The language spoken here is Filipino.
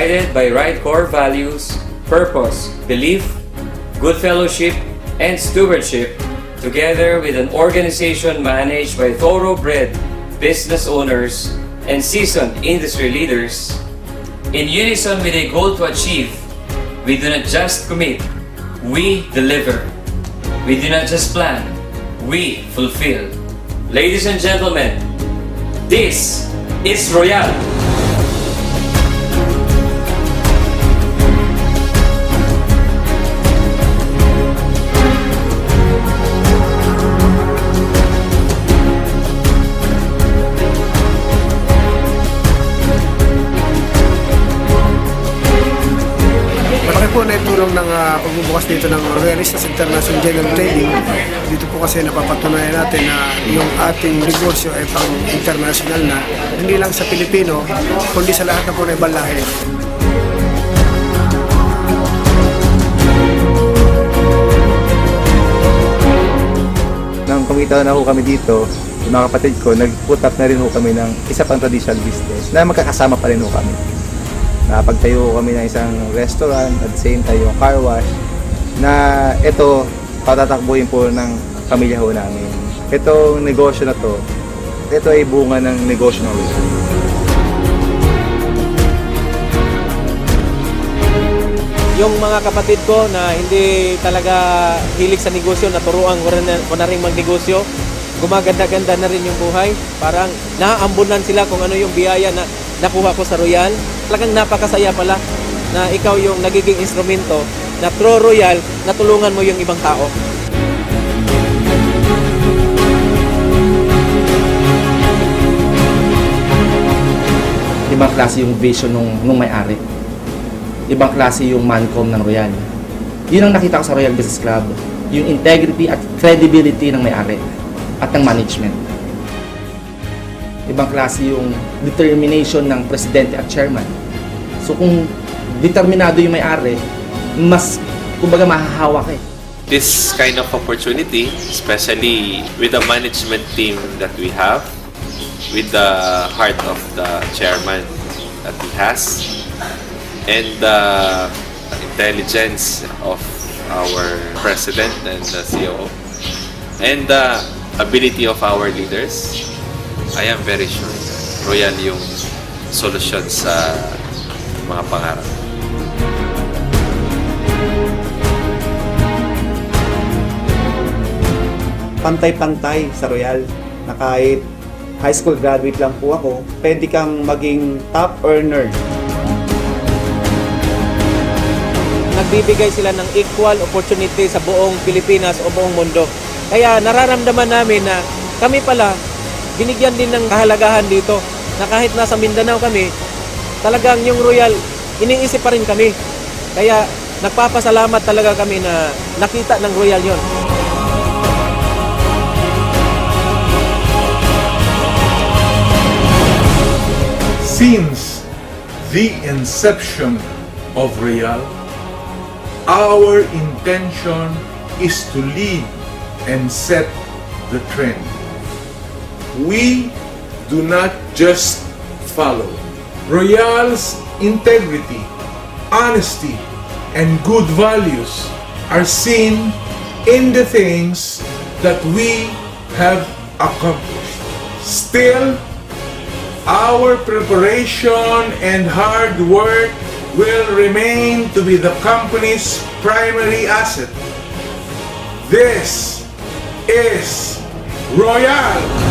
guided by right core values, purpose, belief, good fellowship, and stewardship, together with an organization managed by thoroughbred business owners and seasoned industry leaders, in unison with a goal to achieve, we do not just commit, we deliver. We do not just plan, we fulfill. Ladies and gentlemen, this is Royal. Malaki po na itulong ng pagbubukas dito ng Royalistas International General Trading. Dito po kasi napapatunayan natin na yung ating negosyo ay pang international na, hindi lang sa Pilipino, kundi sa lahat na po na ibang lahi. Nang kumita na ho kami dito, yung mga kapatid ko, nag-put up na rin ho kami ng isa pang traditional business na magkakasama pa rin ho kami. Napagtayo kami ng isang restaurant at the same time yung car wash na ito patatakbuhin po ng pamilya ho namin. Itong negosyo na to, ito ay bunga ng negosyo ng Royal. Yung mga kapatid ko na hindi talaga hilig sa negosyo, naturuan ko na rin magnegosyo, gumaganda-ganda na rin yung buhay. Parang naaambunan sila kung ano yung biyaya na nakuha ko sa Royal. Talagang napakasaya pala na ikaw yung nagiging instrumento na through Royal, natulungan mo yung ibang tao. Ibang klase yung vision nung may-ari. Ibang klase yung mancom ng Royal. Yun ang nakita ko sa Royal Business Club. Yung integrity at credibility ng may-ari at ng management. Ibang klase yung determination ng presidente at chairman. So kung determinado yung may-ari, mas kumbaga mahahawak eh. This kind of opportunity, especially with the management team that we have, with the heart of the chairman that he has, and the intelligence of our president and the COO, and the ability of our leaders, I am very sure Royal yung solusyon sa mga pangarap. Pantay-pantay sa Royal na kahit high school graduate lang po ako, pwede kang maging top earner. Nagbibigay sila ng equal opportunity sa buong Pilipinas o buong mundo. Kaya nararamdaman namin na kami pala, binigyan din ng kahalagahan dito na kahit nasa Mindanao kami, talagang yung Royal, iniisip pa rin kami. Kaya nagpapasalamat talaga kami na nakita ng Royal yon. Since the inception of Royal, our intention is to lead and set the trend. We do not just follow. Royal's integrity, honesty, and good values are seen in the things that we have accomplished. Still, our preparation and hard work will remain to be the company's primary asset. This is Royal.